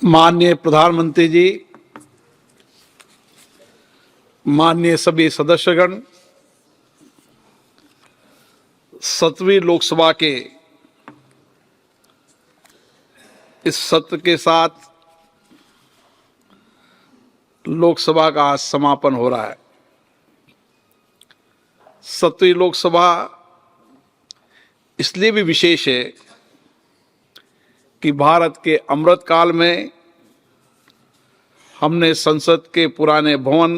माननीय प्रधानमंत्री जी, माननीय सभी सदस्यगण, 17वीं लोकसभा के इस सत्र के साथ लोकसभा का आज समापन हो रहा है। 17वीं लोकसभा इसलिए भी विशेष है कि भारत के अमृत काल में हमने संसद के पुराने भवन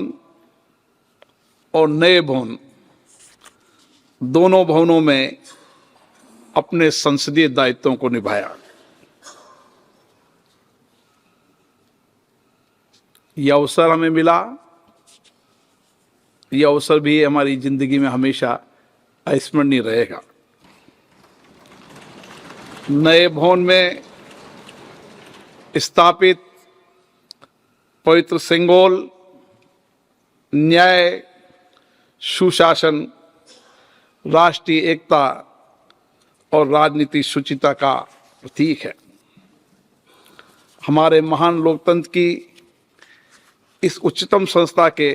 और नए भवन दोनों भवनों में अपने संसदीय दायित्वों को निभाया। यह अवसर हमें मिला, यह अवसर भी हमारी जिंदगी में हमेशा अविस्मरणीय रहेगा। नए भवन में स्थापित पवित्र सिंगोल न्याय, सुशासन, राष्ट्रीय एकता और राजनीतिक शुचिता का प्रतीक है। हमारे महान लोकतंत्र की इस उच्चतम संस्था के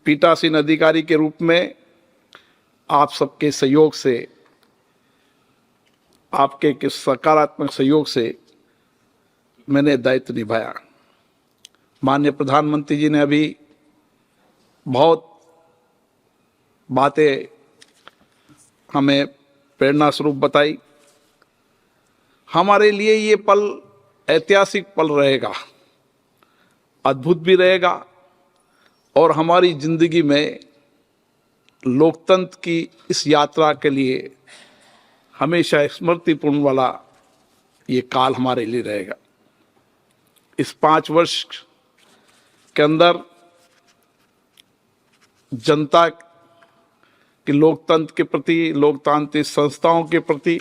पीठासीन अधिकारी के रूप में आप सबके सहयोग से, आपके सकारात्मक सहयोग से मैंने दायित्व निभाया। माननीय प्रधानमंत्री जी ने अभी बहुत बातें हमें प्रेरणा स्वरूप बताई। हमारे लिए ये पल ऐतिहासिक पल रहेगा, अद्भुत भी रहेगा और हमारी जिंदगी में लोकतंत्र की इस यात्रा के लिए हमेशा स्मृतिपूर्ण वाला ये काल हमारे लिए रहेगा। इस 5 वर्ष के अंदर जनता के लोकतंत्र के प्रति, लोकतांत्रिक संस्थाओं के प्रति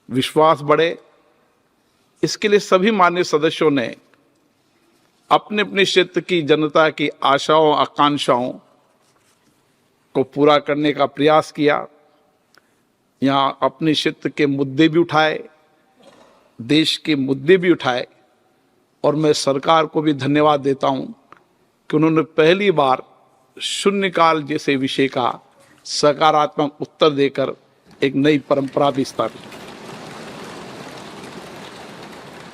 विश्वास बढ़े, इसके लिए सभी माननीय सदस्यों ने अपने अपने क्षेत्र की जनता की आशाओं, आकांक्षाओं को पूरा करने का प्रयास किया। यहाँ अपने क्षेत्र के मुद्दे भी उठाए, देश के मुद्दे भी उठाए और मैं सरकार को भी धन्यवाद देता हूँ कि उन्होंने पहली बार शून्यकाल जैसे विषय का सकारात्मक उत्तर देकर एक नई परंपरा भी स्थापित।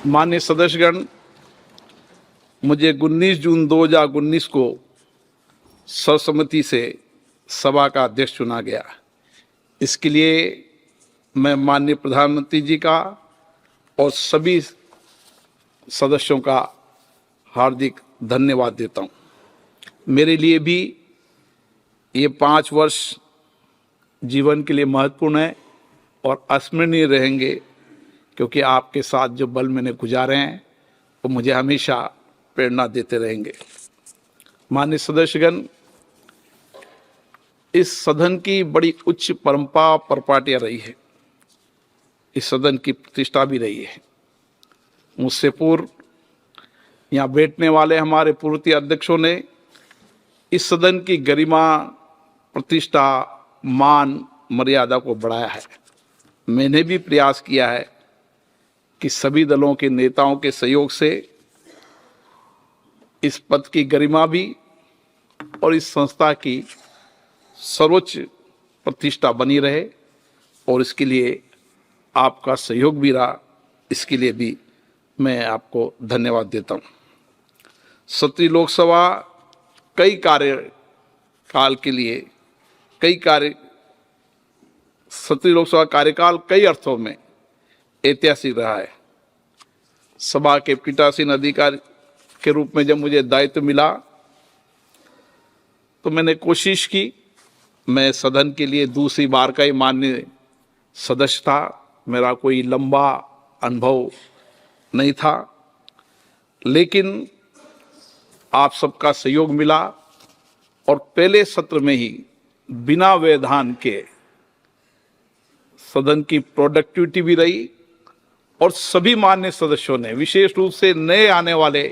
माननीय सदस्यगण, मुझे 19 जून 2019 को सर्वसम्मति से सभा का अध्यक्ष चुना गया। इसके लिए मैं माननीय प्रधानमंत्री जी का और सभी सदस्यों का हार्दिक धन्यवाद देता हूँ। मेरे लिए भी ये 5 वर्ष जीवन के लिए महत्वपूर्ण है और अविस्मरणीय रहेंगे, क्योंकि आपके साथ जो पल मैंने गुजारे हैं वो मुझे हमेशा प्रेरणा देते रहेंगे। माननीय सदस्यगण, इस सदन की बड़ी उच्च परंपरा परिपाटियां रही है, इस सदन की प्रतिष्ठा भी रही है। मुझसे पूर्व यहाँ बैठने वाले हमारे पूर्व अध्यक्षों ने इस सदन की गरिमा, प्रतिष्ठा, मान, मर्यादा को बढ़ाया है। मैंने भी प्रयास किया है कि सभी दलों के नेताओं के सहयोग से इस पद की गरिमा भी और इस संस्था की सर्वोच्च प्रतिष्ठा बनी रहे और इसके लिए आपका सहयोग भी रहा, इसके लिए भी मैं आपको धन्यवाद देता हूँ। 17वीं लोकसभा कई कार्यकाल के लिए 17वीं लोकसभा कार्यकाल कई अर्थों में ऐतिहासिक रहा है। सभा के पीठासीन अधिकारी के रूप में जब मुझे दायित्व मिला तो मैंने कोशिश की, मैं सदन के लिए दूसरी बार का ही माननीय सदस्य था, मेरा कोई लंबा अनुभव नहीं था, लेकिन आप सबका सहयोग मिला और पहले सत्र में ही बिना व्यवधान के सदन की प्रोडक्टिविटी भी रही और सभी माननीय सदस्यों ने, विशेष रूप से नए आने वाले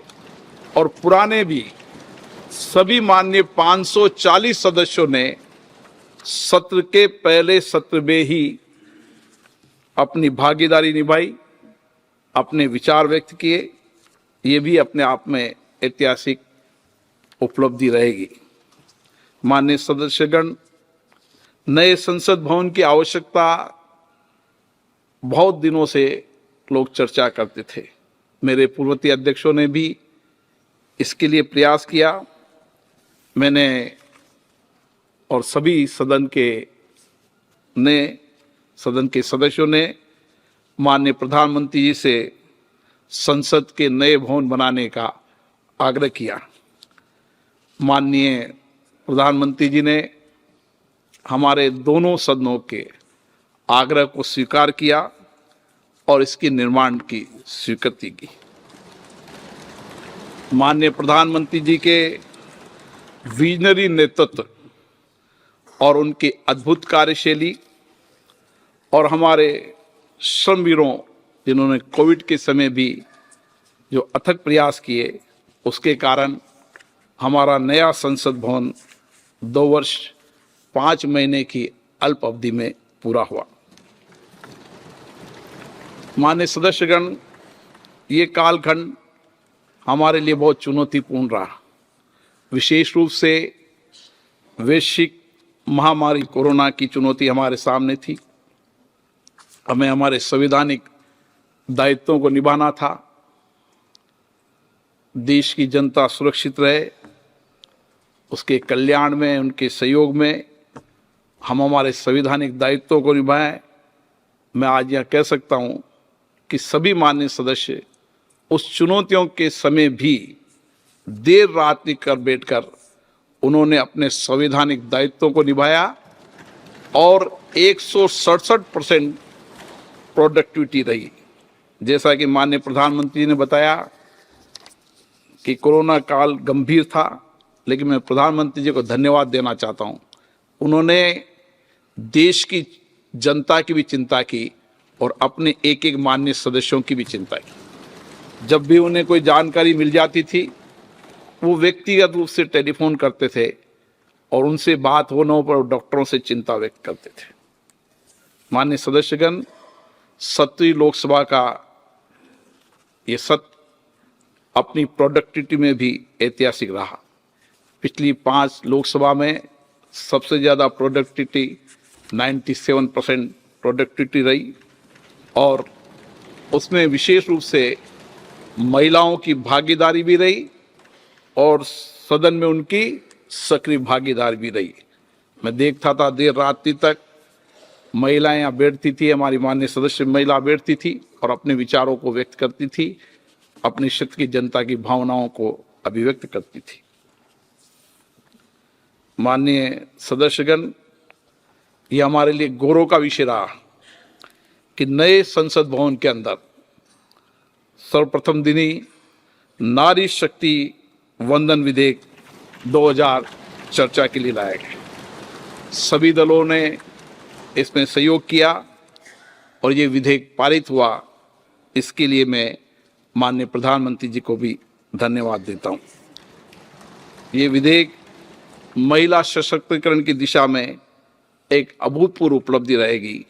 और पुराने भी सभी माननीय 540 सदस्यों ने सत्र के पहले सत्र में ही अपनी भागीदारी निभाई, अपने विचार व्यक्त किए, ये भी अपने आप में ऐतिहासिक उपलब्धि रहेगी। माननीय सदस्यगण, नए संसद भवन की आवश्यकता बहुत दिनों से लोग चर्चा करते थे। मेरे पूर्ववर्ती अध्यक्षों ने भी इसके लिए प्रयास किया। मैंने और सभी सदन के सदस्यों ने माननीय प्रधानमंत्री जी से संसद के नए भवन बनाने का आग्रह किया। माननीय प्रधानमंत्री जी ने हमारे दोनों सदनों के आग्रह को स्वीकार किया और इसके निर्माण की स्वीकृति की। माननीय प्रधानमंत्री जी के विजनरी नेतृत्व और उनकी अद्भुत कार्यशैली और हमारे श्रमवीरों जिन्होंने कोविड के समय भी जो अथक प्रयास किए, उसके कारण हमारा नया संसद भवन 2 वर्ष 5 महीने की अल्प अवधि में पूरा हुआ। माननीय सदस्यगण, ये कालखंड हमारे लिए बहुत चुनौतीपूर्ण रहा। विशेष रूप से वैश्विक महामारी कोरोना की चुनौती हमारे सामने थी। हमें हमारे संवैधानिक दायित्वों को निभाना था। देश की जनता सुरक्षित रहे, उसके कल्याण में, उनके सहयोग में हम हमारे संवैधानिक दायित्वों को निभाएं। मैं आज यह कह सकता हूं कि सभी माननीय सदस्य उस चुनौतियों के समय भी देर रात कर बैठकर उन्होंने अपने संवैधानिक दायित्वों को निभाया और 167% प्रोडक्टिविटी रही। जैसा कि माननीय प्रधानमंत्री ने बताया कि कोरोना काल गंभीर था, लेकिन मैं प्रधानमंत्री जी को धन्यवाद देना चाहता हूं। उन्होंने देश की जनता की भी चिंता की और अपने एक एक माननीय सदस्यों की भी चिंता की। जब भी उन्हें कोई जानकारी मिल जाती थी, वो व्यक्तिगत रूप से टेलीफोन करते थे और उनसे बात होने पर डॉक्टरों से चिंता व्यक्त करते थे। माननीय सदस्यगण, 7वीं लोकसभा का ये सत्र अपनी प्रोडक्टिविटी में भी ऐतिहासिक रहा। पिछली 5 लोकसभा में सबसे ज़्यादा प्रोडक्टिविटी 97% प्रोडक्टिविटी रही और उसमें विशेष रूप से महिलाओं की भागीदारी भी रही और सदन में उनकी सक्रिय भागीदारी भी रही। मैं देखता था देर रात्रि तक महिलाएं यहाँ बैठती थी, हमारी माननीय सदस्य महिला बैठती थी और अपने विचारों को व्यक्त करती थी, अपनी क्षेत्र की जनता की भावनाओं को अभिव्यक्त करती थी। माननीय सदस्यगण, ये हमारे लिए गौरव का विषय रहा कि नए संसद भवन के अंदर सर्वप्रथम दिन ही नारी शक्ति वंदन विधेयक 2000 चर्चा के लिए लाया गया। सभी दलों ने इसमें सहयोग किया और ये विधेयक पारित हुआ। इसके लिए मैं माननीय प्रधानमंत्री जी को भी धन्यवाद देता हूँ। ये विधेयक महिला सशक्तिकरण की दिशा में एक अभूतपूर्व उपलब्धि रहेगी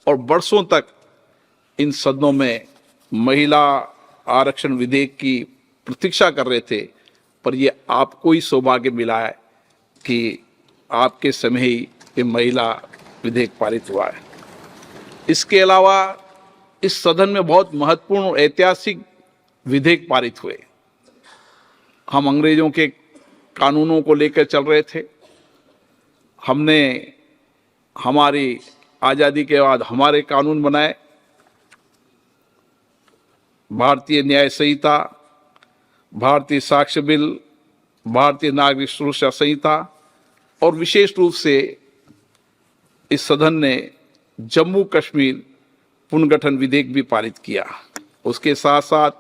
और वर्षों तक इन सदनों में महिला आरक्षण विधेयक की प्रतीक्षा कर रहे थे, पर ये आपको ही सौभाग्य मिला है कि आपके समय ही ये महिला विधेयक पारित हुआ है। इसके अलावा इस सदन में बहुत महत्वपूर्ण और ऐतिहासिक विधेयक पारित हुए। हम अंग्रेजों के कानूनों को लेकर चल रहे थे। हमने हमारी आज़ादी के बाद हमारे कानून बनाए, भारतीय न्याय संहिता, भारतीय साक्ष्य बिल, भारतीय नागरिक सुरक्षा संहिता और विशेष रूप से इस सदन ने जम्मू कश्मीर पुनर्गठन विधेयक भी पारित किया। उसके साथ साथ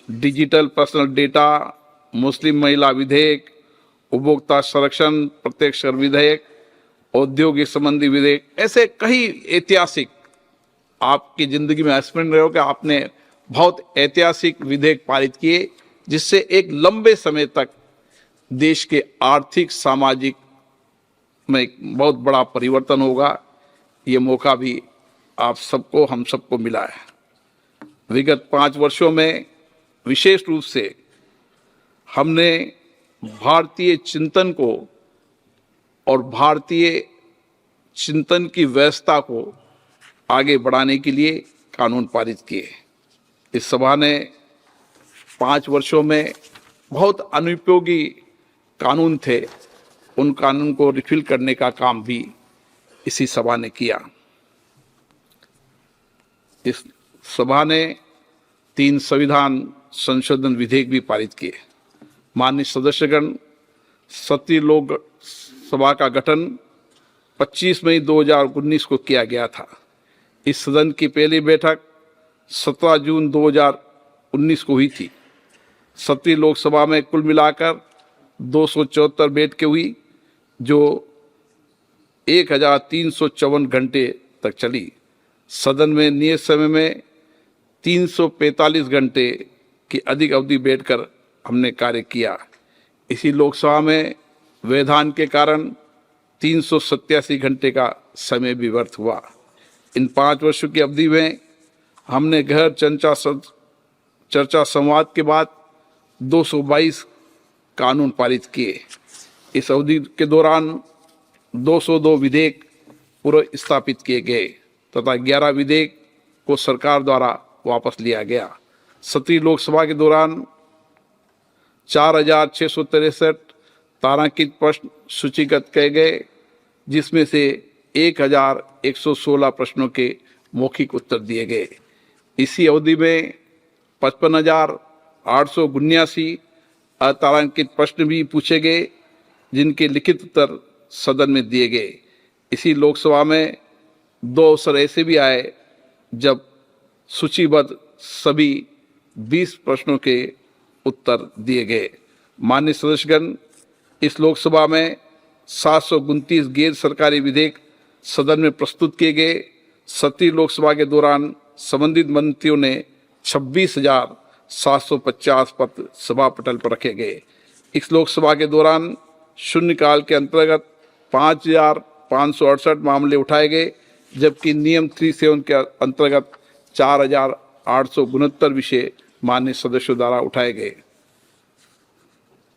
डिजिटल पर्सनल डेटा, मुस्लिम महिला विधेयक, उपभोक्ता संरक्षण प्रत्यक्ष कर विधेयक, औद्योगिक संबंधी विधेयक, ऐसे कई ऐतिहासिक, आपकी जिंदगी में स्मरण रहे हो कि आपने बहुत ऐतिहासिक विधेयक पारित किए, जिससे एक लंबे समय तक देश के आर्थिक सामाजिक में एक बहुत बड़ा परिवर्तन होगा। ये मौका भी आप सबको, हम सबको मिला है। विगत 5 वर्षों में विशेष रूप से हमने भारतीय चिंतन को और भारतीय चिंतन की व्यवस्था को आगे बढ़ाने के लिए कानून पारित किए। इस सभा ने 5 वर्षों में बहुत अनुपयोगी कानून थे, उन कानून को रिफिल करने का काम भी इसी सभा ने किया। इस सभा ने 3 संविधान संशोधन विधेयक भी पारित किए। माननीय सदस्यगण, 17 लोक सभा का गठन 25 मई 2019 को किया गया था। इस सदन की पहली बैठक 17 जून 2019 को हुई थी। 17 लोकसभा में कुल मिलाकर 274 बैठकें हुई, जो 1354 घंटे तक चली। सदन में नियत समय में 345 घंटे की अधिक अवधि बैठकर हमने कार्य किया। इसी लोकसभा में व्यवधान के कारण 387 घंटे का समय भी व्यर्थ हुआ। इन 5 वर्षों की अवधि में हमने गहन चर्चा संवाद के बाद 222 कानून पारित किए। इस अवधि के दौरान 202 विधेयक पूर्व स्थापित किए गए तथा 11 विधेयक को सरकार द्वारा वापस लिया गया। 17 लोकसभा के दौरान 4663 तारांकित प्रश्न सूचीगत किए गए, जिसमें से 1116 प्रश्नों के मौखिक उत्तर दिए गए। इसी अवधि में 55,879 अतारांकित प्रश्न भी पूछे गए, जिनके लिखित उत्तर सदन में दिए गए। इसी लोकसभा में 2 अवसर ऐसे भी आए जब सूचीबद्ध सभी 20 प्रश्नों के उत्तर दिए गए। माननीय सदस्यगण, इस लोकसभा में 729 गैर सरकारी विधेयक सदन में प्रस्तुत किए गए। 17 लोकसभा के दौरान संबंधित मंत्रियों ने 26,750 पत्र सभा पटल पर रखे गए। इस लोकसभा के दौरान शून्यकाल के अंतर्गत 5,568 मामले उठाए गए, जबकि नियम 37 के अंतर्गत 4,869 विषय माननीय सदस्यों द्वारा उठाए गए।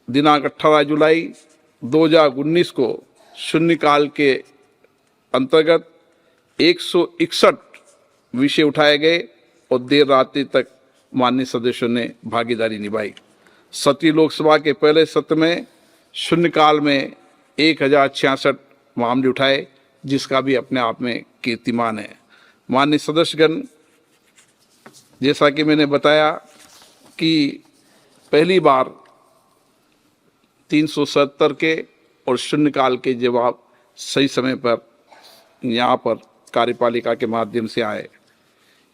दिनांक 18 जुलाई 2019 को शून्यकाल के अंतर्गत 161 विषय उठाए गए और देर रात्रि तक माननीय सदस्यों ने भागीदारी निभाई। 17 लोकसभा के पहले सत्र में शून्यकाल में 1066 मामले उठाए, जिसका भी अपने आप में कीर्तिमान है। माननीय सदस्यगण, जैसा कि मैंने बताया कि पहली बार 370 के और शून्यकाल के जवाब सही समय पर यहाँ पर कार्यपालिका के माध्यम से आए।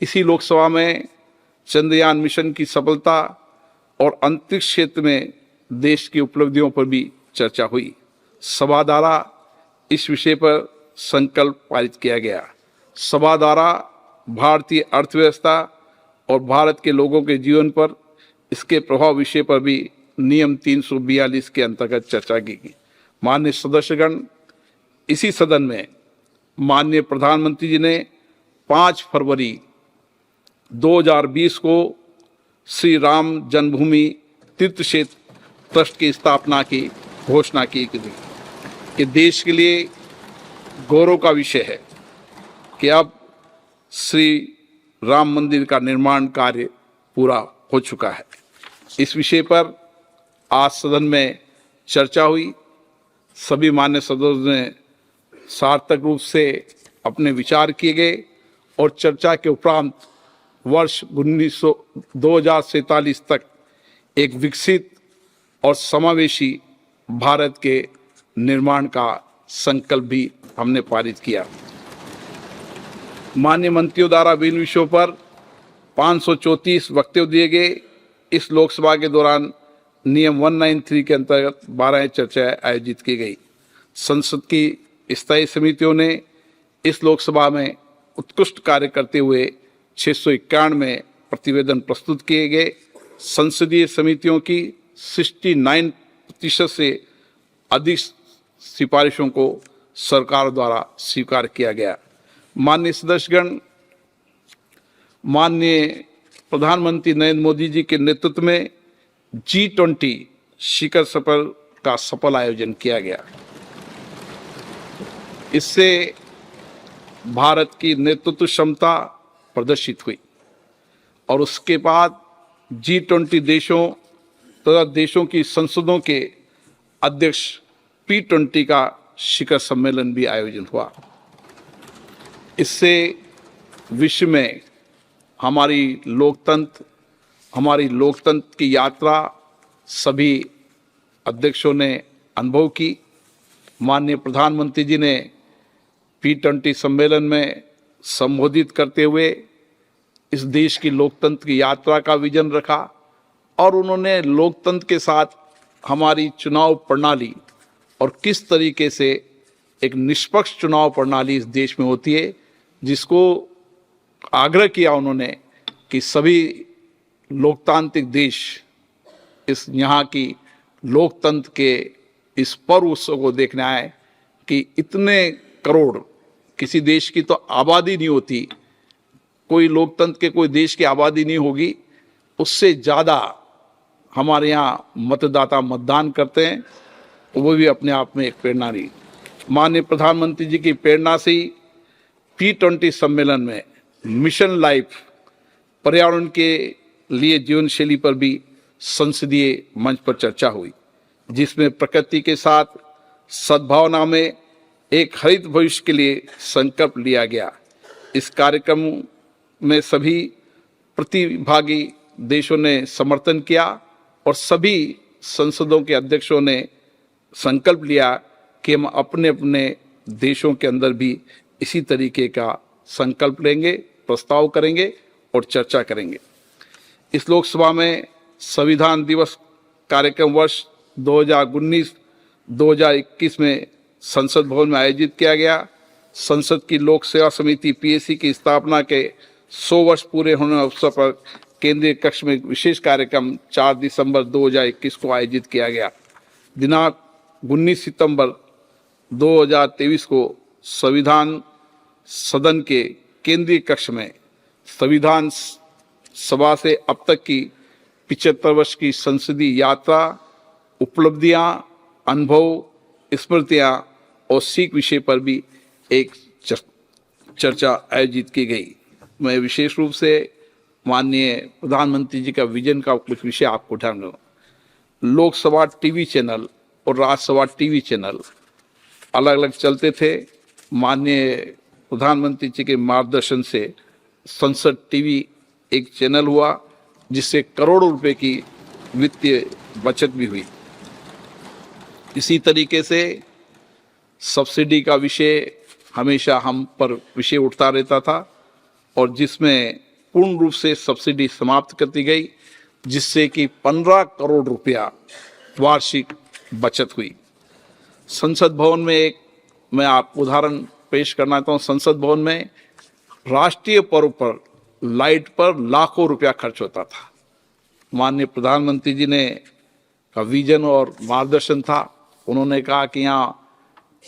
इसी लोकसभा में चंद्रयान मिशन की सफलता और अंतरिक्ष क्षेत्र में देश की उपलब्धियों पर भी चर्चा हुई। सभा द्वारा इस विषय पर संकल्प पारित किया गया। सभा द्वारा भारतीय अर्थव्यवस्था और भारत के लोगों के जीवन पर इसके प्रभाव विषय पर भी नियम 342 के अंतर्गत चर्चा की गई। माननीय सदस्यगण, इसी सदन में माननीय प्रधानमंत्री जी ने 5 फरवरी 2020 को श्री राम जन्मभूमि तीर्थ क्षेत्र ट्रस्ट की स्थापना की घोषणा की गई कि देश के लिए गौरव का विषय है कि अब श्री राम मंदिर का निर्माण कार्य पूरा हो चुका है। इस विषय पर आज सदन में चर्चा हुई। सभी मान्य सदस्यों ने सार्थक रूप से अपने विचार किए गए और चर्चा के उपरांत वर्ष 2047 तक एक विकसित और समावेशी भारत के निर्माण का संकल्प भी हमने पारित किया। माननीय मंत्रियों द्वारा विभिन्न विषयों पर 534 वक्तव्य दिए गए। इस लोकसभा के दौरान नियम 193 के अंतर्गत 12 चर्चाएं आयोजित की गई। संसद की स्थायी समितियों ने इस लोकसभा में उत्कृष्ट कार्य करते हुए 691 प्रतिवेदन प्रस्तुत किए गए। संसदीय समितियों की 69% से अधिक सिफारिशों को सरकार द्वारा स्वीकार किया गया। माननीय सदस्यगण, माननीय प्रधानमंत्री नरेंद्र मोदी जी के नेतृत्व में G20 शिखर सफर का सफल आयोजन किया गया। इससे भारत की नेतृत्व क्षमता प्रदर्शित हुई और उसके बाद G20 देशों तथा देशों की संसदों के अध्यक्ष P20 का शिखर सम्मेलन भी आयोजन हुआ। इससे विश्व में हमारी लोकतंत्र की यात्रा सभी अध्यक्षों ने अनुभव की। माननीय प्रधानमंत्री जी ने P20 सम्मेलन में संबोधित करते हुए इस देश की लोकतंत्र की यात्रा का विजन रखा और उन्होंने लोकतंत्र के साथ हमारी चुनाव प्रणाली और किस तरीके से एक निष्पक्ष चुनाव प्रणाली इस देश में होती है, जिसको आग्रह किया उन्होंने कि सभी लोकतांत्रिक देश इस यहाँ की लोकतंत्र के इस पर्व उत्सव को देखने आए कि इतने करोड़, किसी देश की तो आबादी नहीं होती, कोई लोकतंत्र के कोई देश की आबादी नहीं होगी, उससे ज़्यादा हमारे यहाँ मतदाता मतदान करते हैं, वो भी अपने आप में एक प्रेरणा रही। माननीय प्रधानमंत्री जी की प्रेरणा से ही P20 सम्मेलन में मिशन लाइफ पर्यावरण के लिए जीवन शैली पर भी संसदीय मंच पर चर्चा हुई, जिसमें प्रकृति के साथ सद्भावना में एक हरित भविष्य के लिए संकल्प लिया गया। इस कार्यक्रम में सभी प्रतिभागी देशों ने समर्थन किया और सभी संसदों के अध्यक्षों ने संकल्प लिया कि हम अपने अपने देशों के अंदर भी इसी तरीके का संकल्प लेंगे, प्रस्ताव करेंगे और चर्चा करेंगे। इस लोकसभा में संविधान दिवस कार्यक्रम वर्ष 2019-2021 में संसद भवन में आयोजित किया गया। संसद की लोक सेवा समिति PSC की स्थापना के 100 वर्ष पूरे होने अवसर पर केंद्रीय कक्ष में विशेष कार्यक्रम 4 दिसंबर 2021 को आयोजित किया गया। दिनांक 19 सितंबर 2023 को संविधान सदन के केंद्रीय कक्ष में संविधान सभा से अब तक की 75 वर्ष की संसदीय यात्रा, उपलब्धियां, अनुभव, स्मृतियां और सीख विषय पर भी एक चर्चा आयोजित की गई। मैं विशेष रूप से माननीय प्रधानमंत्री जी का विजन का कुछ विषय आपको ध्यान दूँ। लोकसभा टीवी चैनल और राज्यसभा टीवी चैनल अलग अलग चलते थे। माननीय प्रधानमंत्री जी के मार्गदर्शन से संसद टीवी एक चैनल हुआ, जिससे करोड़ों रुपए की वित्तीय बचत भी हुई। इसी तरीके से सब्सिडी का विषय हमेशा हम पर विषय उठता रहता था और जिसमें पूर्ण रूप से सब्सिडी समाप्त कर दी गई, जिससे कि 15 करोड़ रुपया वार्षिक बचत हुई। संसद भवन में एक मैं आपको उदाहरण पेश करना चाहता हूँ। संसद भवन में राष्ट्रीय पर्व पर लाइट पर लाखों रुपया खर्च होता था। माननीय प्रधानमंत्री जी ने का विजन और मार्गदर्शन था। उन्होंने कहा कि यहाँ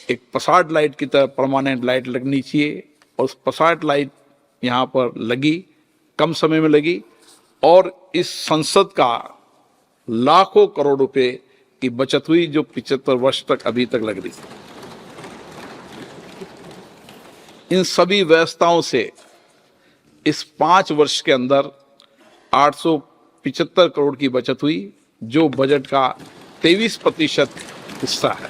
एक पसाट लाइट की तरह परमानेंट लाइट लगनी चाहिए और उस पसाट लाइट यहाँ पर लगी, कम समय में लगी और इस संसद का लाखों करोड़ रुपए की बचत हुई, जो 75 वर्ष तक अभी तक लग रही थी। इन सभी व्यवस्थाओं से इस 5 वर्ष के अंदर 875 करोड़ की बचत हुई, जो बजट का 23% हिस्सा है।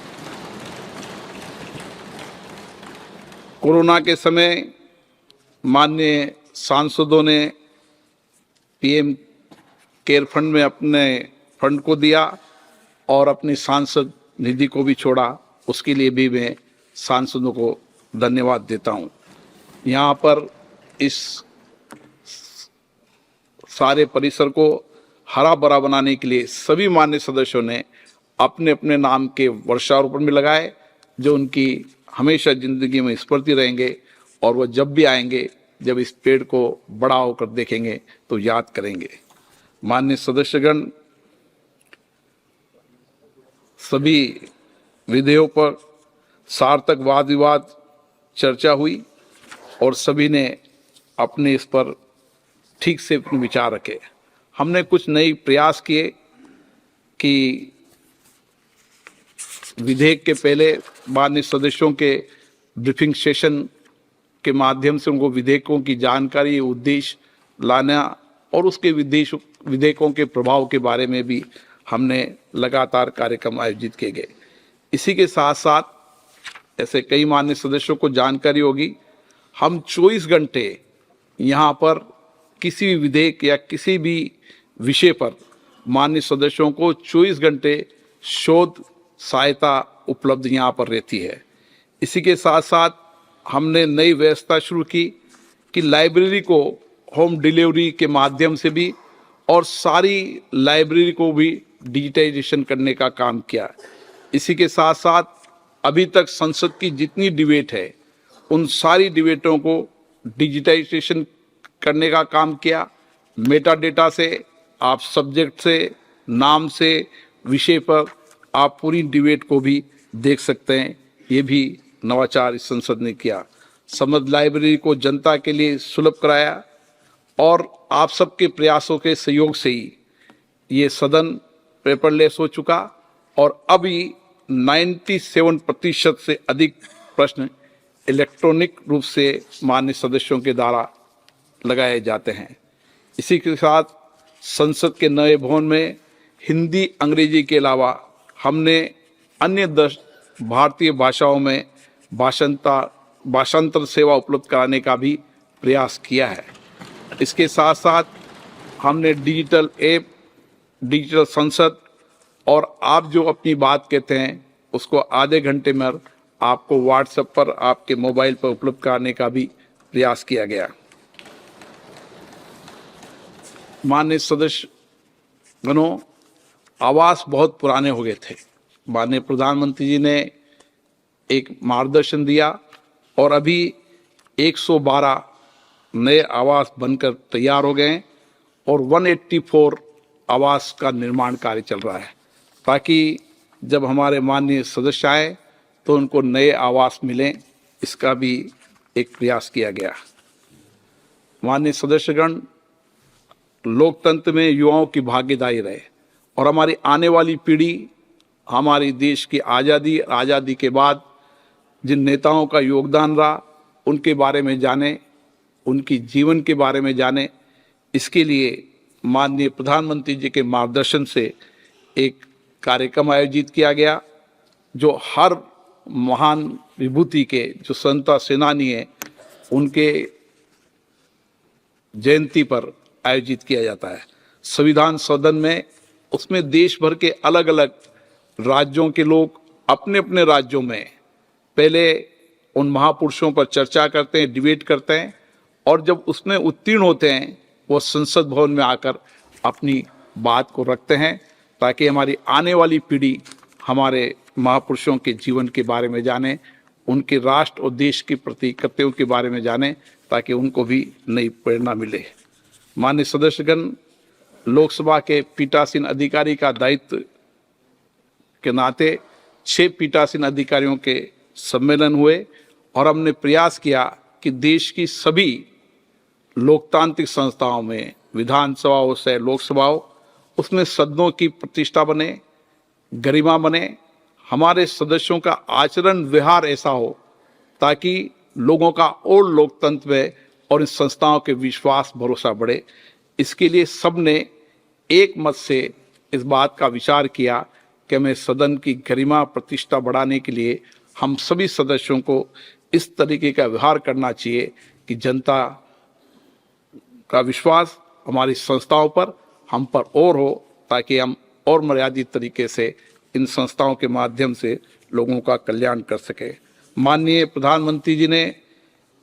कोरोना के समय माननीय सांसदों ने PM केयर फंड में अपने फंड को दिया और अपनी सांसद निधि को भी छोड़ा। उसके लिए भी मैं सांसदों को धन्यवाद देता हूं। यहाँ पर इस सारे परिसर को हरा भरा बनाने के लिए सभी मान्य सदस्यों ने अपने अपने नाम के वृक्षारोपण में लगाए, जो उनकी हमेशा जिंदगी में स्मृति रहेंगे और वह जब भी आएंगे, जब इस पेड़ को बड़ा होकर देखेंगे तो याद करेंगे। माननीय सदस्यगण, सभी विधेयों पर सार्थक वाद विवाद चर्चा हुई और सभी ने अपने इस पर ठीक से अपने विचार रखे। हमने कुछ नए प्रयास किए कि विधेयक के पहले माननीय सदस्यों के ब्रीफिंग सेशन के माध्यम से उनको विधेयकों की जानकारी, उद्देश्य लाना और उसके विधेयकों के प्रभाव के बारे में भी हमने लगातार कार्यक्रम आयोजित किए गए। इसी के साथ साथ ऐसे कई माननीय सदस्यों को जानकारी होगी, हम 24 घंटे यहाँ पर किसी भी विधेयक या किसी भी विषय पर माननीय सदस्यों को 24 घंटे शोध सहायता उपलब्ध यहाँ पर रहती है। इसी के साथ साथ हमने नई व्यवस्था शुरू की कि लाइब्रेरी को होम डिलीवरी के माध्यम से भी और सारी लाइब्रेरी को भी डिजिटाइजेशन करने का काम किया। इसी के साथ साथ अभी तक संसद की जितनी डिबेट है उन सारी डिबेटों को डिजिटाइजेशन करने का काम किया। मेटा डेटा से आप सब्जेक्ट से, नाम से, विषय पर आप पूरी डिबेट को भी देख सकते हैं। ये भी नवाचार इस संसद ने किया। समझ लाइब्रेरी को जनता के लिए सुलभ कराया और आप सबके प्रयासों के सहयोग से ही ये सदन पेपरलेस हो चुका और अभी 97% से अधिक प्रश्न इलेक्ट्रॉनिक रूप से माननीय सदस्यों के द्वारा लगाए जाते हैं। इसी के साथ संसद के नए भवन में हिंदी, अंग्रेजी के अलावा हमने अन्य 10 भारतीय भाषाओं में भाषांतर सेवा उपलब्ध कराने का भी प्रयास किया है। इसके साथ साथ हमने डिजिटल ऐप, डिजिटल संसद और आप जो अपनी बात कहते हैं उसको आधे घंटे में आपको व्हाट्सएप पर, आपके मोबाइल पर उपलब्ध कराने का भी प्रयास किया गया। माननीय सदस्यगणों, आवास बहुत पुराने हो गए थे। माननीय प्रधानमंत्री जी ने एक मार्गदर्शन दिया और अभी 112 नए आवास बनकर तैयार हो गए और 184 आवास का निर्माण कार्य चल रहा है, ताकि जब हमारे माननीय सदस्य आए तो उनको नए आवास मिलें, इसका भी एक प्रयास किया गया। माननीय सदस्यगण, लोकतंत्र में युवाओं की भागीदारी रहे और हमारी आने वाली पीढ़ी हमारी देश की आज़ादी के बाद जिन नेताओं का योगदान रहा उनके बारे में जाने, उनकी जीवन के बारे में जाने। इसके लिए माननीय प्रधानमंत्री जी के मार्गदर्शन से एक कार्यक्रम आयोजित किया गया जो हर महान विभूति के जो स्वतंत्रता सेनानी हैं उनके जयंती पर आयोजित किया जाता है संविधान सदन में। उसमें देश भर के अलग अलग राज्यों के लोग अपने अपने राज्यों में पहले उन महापुरुषों पर चर्चा करते हैं, डिबेट करते हैं और जब उसमें उत्तीर्ण होते हैं वो संसद भवन में आकर अपनी बात को रखते हैं, ताकि हमारी आने वाली पीढ़ी हमारे महापुरुषों के जीवन के बारे में जाने, उनके राष्ट्र और देश के प्रति कर्तव्यों के बारे में जाने, ताकि उनको भी नई प्रेरणा मिले। माननीय सदस्यगण, लोकसभा के पीठासीन अधिकारी का दायित्व के नाते 6 पीठासीन अधिकारियों के सम्मेलन हुए और हमने प्रयास किया कि देश की सभी लोकतांत्रिक संस्थाओं में, विधानसभाओं से लोकसभाओं, उसमें सदनों की प्रतिष्ठा बने, गरिमा बने, हमारे सदस्यों का आचरण व्यवहार ऐसा हो ताकि लोगों का और लोकतंत्र में और इन संस्थाओं के विश्वास भरोसा बढ़े। इसके लिए सबने एक मत से इस बात का विचार किया कि हमें सदन की गरिमा प्रतिष्ठा बढ़ाने के लिए हम सभी सदस्यों को इस तरीके का व्यवहार करना चाहिए कि जनता का विश्वास हमारी संस्थाओं पर, हम पर और हो, ताकि हम और मर्यादित तरीके से इन संस्थाओं के माध्यम से लोगों का कल्याण कर सके। माननीय प्रधानमंत्री जी ने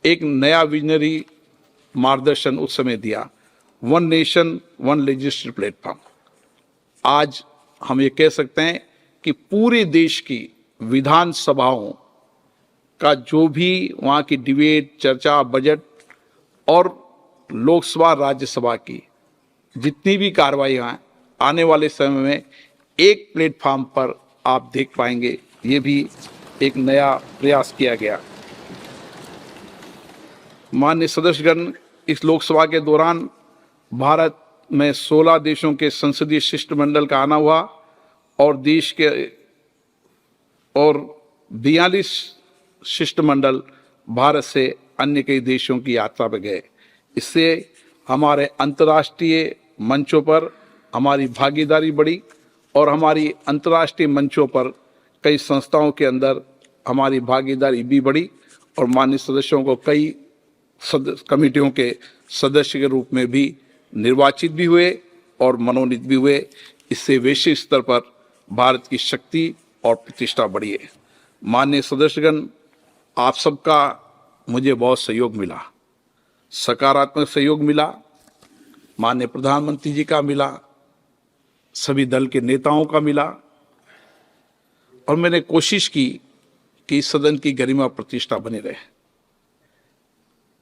एक नया विजनरी मार्गदर्शन उस समय दिया, 1 नेशन 1 लेजिस्लेटिव प्लेटफॉर्म। आज हम ये कह सकते हैं कि पूरे देश की विधानसभाओं का जो भी वहाँ की डिबेट, चर्चा, बजट और लोकसभा, राज्यसभा की जितनी भी कार्रवाइयाँ आने वाले समय में एक प्लेटफॉर्म पर आप देख पाएंगे। ये भी एक नया प्रयास किया गया। माननीय सदस्यगण, इस लोकसभा के दौरान भारत में 16 देशों के संसदीय शिष्टमंडल का आना हुआ और देश के और 42 शिष्टमंडल भारत से अन्य कई देशों की यात्रा पर गए। इससे हमारे अंतर्राष्ट्रीय मंचों पर हमारी भागीदारी बढ़ी और हमारी अंतर्राष्ट्रीय मंचों पर कई संस्थाओं के अंदर हमारी भागीदारी भी बढ़ी और माननीय सदस्यों को कई कमेटियों के सदस्य के रूप में भी निर्वाचित भी हुए और मनोनीत भी हुए। इससे वैश्विक स्तर पर भारत की शक्ति और प्रतिष्ठा बढ़ी है। माननीय सदस्यगण, आप सबका मुझे बहुत सहयोग मिला, सकारात्मक सहयोग मिला, माननीय प्रधानमंत्री जी का मिला, सभी दल के नेताओं का मिला और मैंने कोशिश की कि सदन की गरिमा प्रतिष्ठा बनी रहे।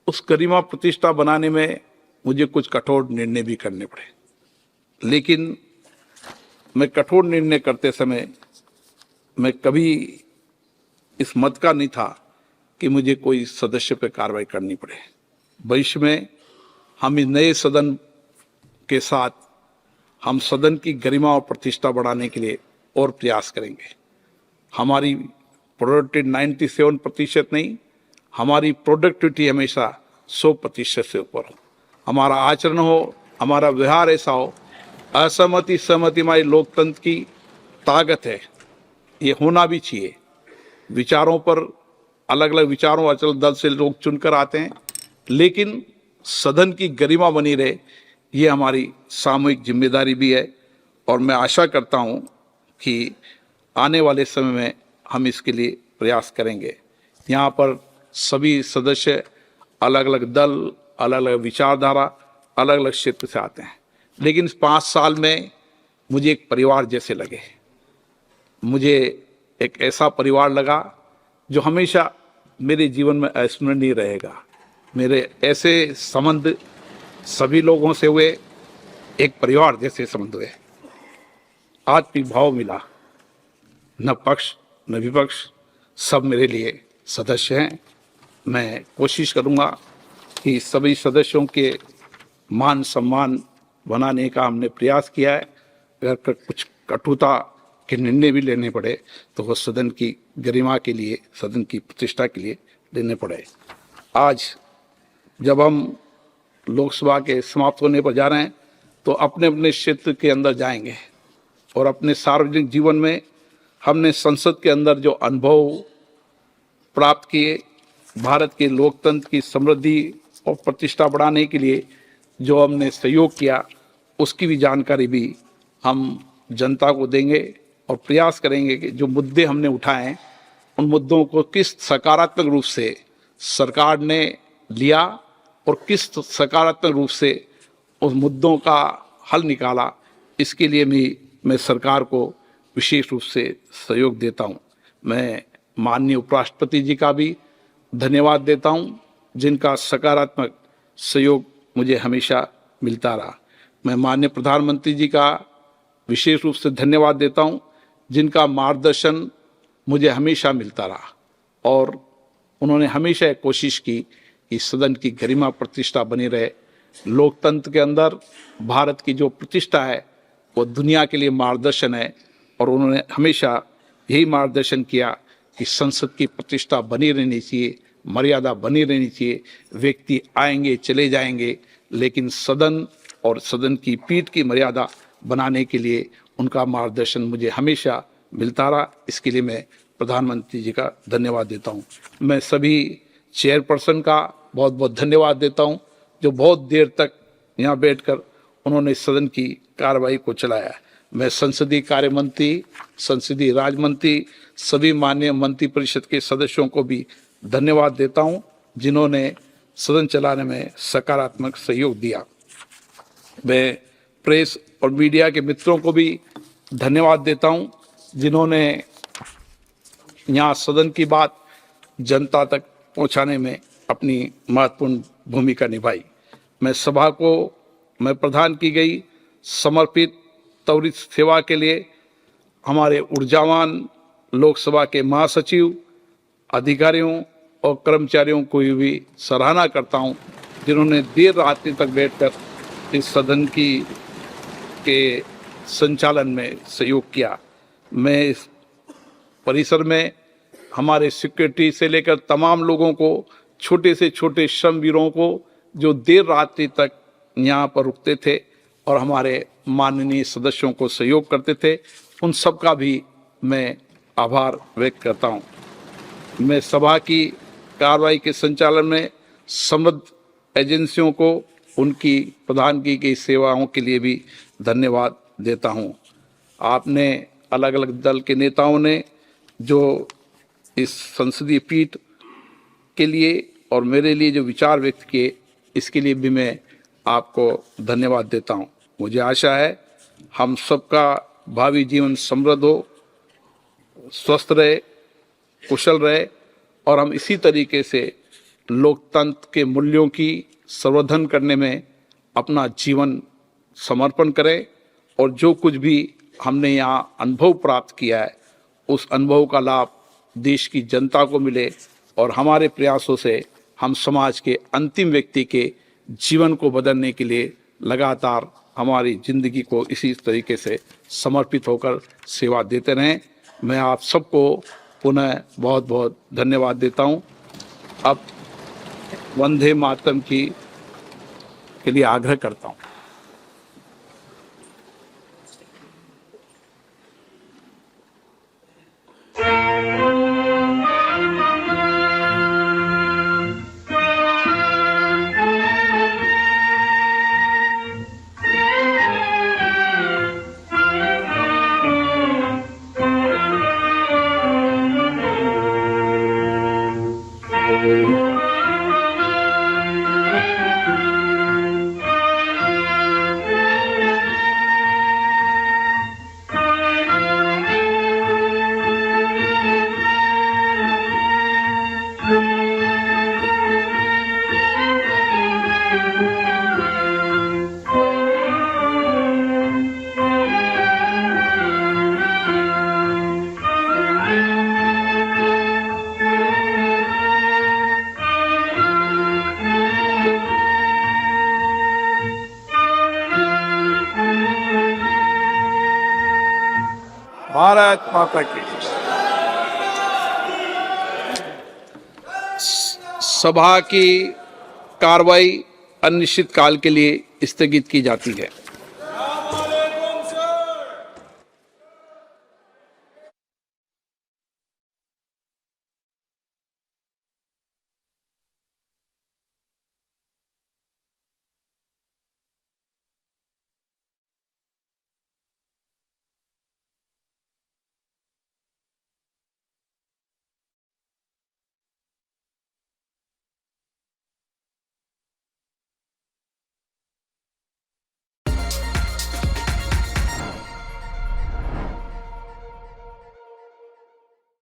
उस गरिमा प्रतिष्ठा बनाने में मुझे कुछ कठोर निर्णय भी करने पड़े, लेकिन मैं कठोर निर्णय करते समय मैं कभी इस मत का नहीं था कि मुझे कोई सदस्य पर कार्रवाई करनी पड़े। भविष्य में हम इस नए सदन के साथ हम सदन की गरिमा और प्रतिष्ठा बढ़ाने के लिए और प्रयास करेंगे। हमारी प्रोडक्टिविटी 97% नहीं, हमारी प्रोडक्टिविटी हमेशा 100% से ऊपर हो। हमारा आचरण हो, हमारा व्यवहार ऐसा हो। असहमति सहमति हमारी लोकतंत्र की ताकत है, ये होना भी चाहिए। विचारों पर अलग अलग विचारों अचल दल से लोग चुनकर आते हैं, लेकिन सदन की गरिमा बनी रहे, ये हमारी सामूहिक जिम्मेदारी भी है और मैं आशा करता हूँ कि आने वाले समय में हम इसके लिए प्रयास करेंगे। यहाँ पर सभी सदस्य अलग अलग दल, अलग अलग विचारधारा, अलग अलग क्षेत्र से आते हैं, लेकिन इस 5 साल में मुझे एक परिवार जैसे लगे। मुझे एक ऐसा परिवार लगा जो हमेशा मेरे जीवन में अविस्मरणीय रहेगा। मेरे ऐसे संबंध सभी लोगों से हुए, एक परिवार जैसे संबंध हुए। आत्मिक भाव मिला, न पक्ष न विपक्ष, सब मेरे लिए सदस्य हैं। मैं कोशिश करूंगा कि सभी सदस्यों के मान सम्मान बनाने का हमने प्रयास किया है। अगर कुछ कटुता के निर्णय भी लेने पड़े तो वो सदन की गरिमा के लिए, सदन की प्रतिष्ठा के लिए लेने पड़े। आज जब हम लोकसभा के समाप्त होने पर जा रहे हैं तो अपने अपने क्षेत्र के अंदर जाएंगे और अपने सार्वजनिक जीवन में हमने संसद के अंदर जो अनुभव प्राप्त किए, भारत के लोकतंत्र की समृद्धि और प्रतिष्ठा बढ़ाने के लिए जो हमने सहयोग किया, उसकी भी जानकारी भी हम जनता को देंगे और प्रयास करेंगे कि जो मुद्दे हमने उठाए हैं उन मुद्दों को किस सकारात्मक रूप से सरकार ने लिया और किस सकारात्मक रूप से उस मुद्दों का हल निकाला, इसके लिए भी मैं सरकार को विशेष रूप से सहयोग देता हूं। मैं माननीय उपराष्ट्रपति जी का भी धन्यवाद देता हूं, जिनका सकारात्मक सहयोग मुझे हमेशा मिलता रहा। मैं माननीय प्रधानमंत्री जी का विशेष रूप से धन्यवाद देता हूं, जिनका मार्गदर्शन मुझे हमेशा मिलता रहा और उन्होंने हमेशा कोशिश की कि सदन की गरिमा प्रतिष्ठा बनी रहे। लोकतंत्र के अंदर भारत की जो प्रतिष्ठा है वो दुनिया के लिए मार्गदर्शन है और उन्होंने हमेशा यही मार्गदर्शन किया कि संसद की प्रतिष्ठा बनी रहनी चाहिए, मर्यादा बनी रहनी चाहिए। व्यक्ति आएंगे चले जाएंगे, लेकिन सदन और सदन की पीठ की मर्यादा बनाने के लिए उनका मार्गदर्शन मुझे हमेशा मिलता रहा। इसके लिए मैं प्रधानमंत्री जी का धन्यवाद देता हूं। मैं सभी चेयरपर्सन का बहुत बहुत धन्यवाद देता हूं, जो बहुत देर तक यहाँ बैठकर उन्होंने सदन की कार्रवाई को चलाया। मैं संसदीय कार्य मंत्री, संसदीय राज्य मंत्री, सभी माननीय मंत्रिपरिषद के सदस्यों को भी धन्यवाद देता हूं, जिन्होंने सदन चलाने में सकारात्मक सहयोग दिया। मैं प्रेस और मीडिया के मित्रों को भी धन्यवाद देता हूं, जिन्होंने यहाँ सदन की बात जनता तक पहुँचाने में अपनी महत्वपूर्ण भूमिका निभाई। मैं सभा को मैं प्रदान की गई समर्पित त्वरित सेवा के लिए हमारे ऊर्जावान लोकसभा के महासचिव, अधिकारियों और कर्मचारियों को भी सराहना करता हूं, जिन्होंने देर रात्रि तक बैठकर इस सदन की के संचालन में सहयोग किया। मैं इस परिसर में हमारे सिक्योरिटी से लेकर तमाम लोगों को, छोटे से छोटे श्रमवीरों को जो देर रात्रि तक यहाँ पर रुकते थे और हमारे माननीय सदस्यों को सहयोग करते थे, उन सब का भी मैं आभार व्यक्त करता हूँ। मैं सभा की कार्रवाई के संचालन में समृद्ध एजेंसियों को उनकी प्रदान की गई सेवाओं के लिए भी धन्यवाद देता हूँ। आपने अलग अलग दल के नेताओं ने जो इस संसदीय पीठ के लिए और मेरे लिए जो विचार व्यक्त किए, इसके लिए भी मैं आपको धन्यवाद देता हूँ। मुझे आशा है हम सबका भावी जीवन समृद्ध हो, स्वस्थ रहे, कुशल रहे और हम इसी तरीके से लोकतंत्र के मूल्यों की संवर्धन करने में अपना जीवन समर्पण करें और जो कुछ भी हमने यहाँ अनुभव प्राप्त किया है, उस अनुभव का लाभ देश की जनता को मिले और हमारे प्रयासों से हम समाज के अंतिम व्यक्ति के जीवन को बदलने के लिए लगातार हमारी जिंदगी को इसी तरीके से समर्पित होकर सेवा देते रहें। मैं आप सबको पुनः बहुत बहुत धन्यवाद देता हूँ। अब वंदे मातरम के लिए आग्रह करता हूँ। भारत माता की। सभा की कार्रवाई अनिश्चित काल के लिए स्थगित की जाती है।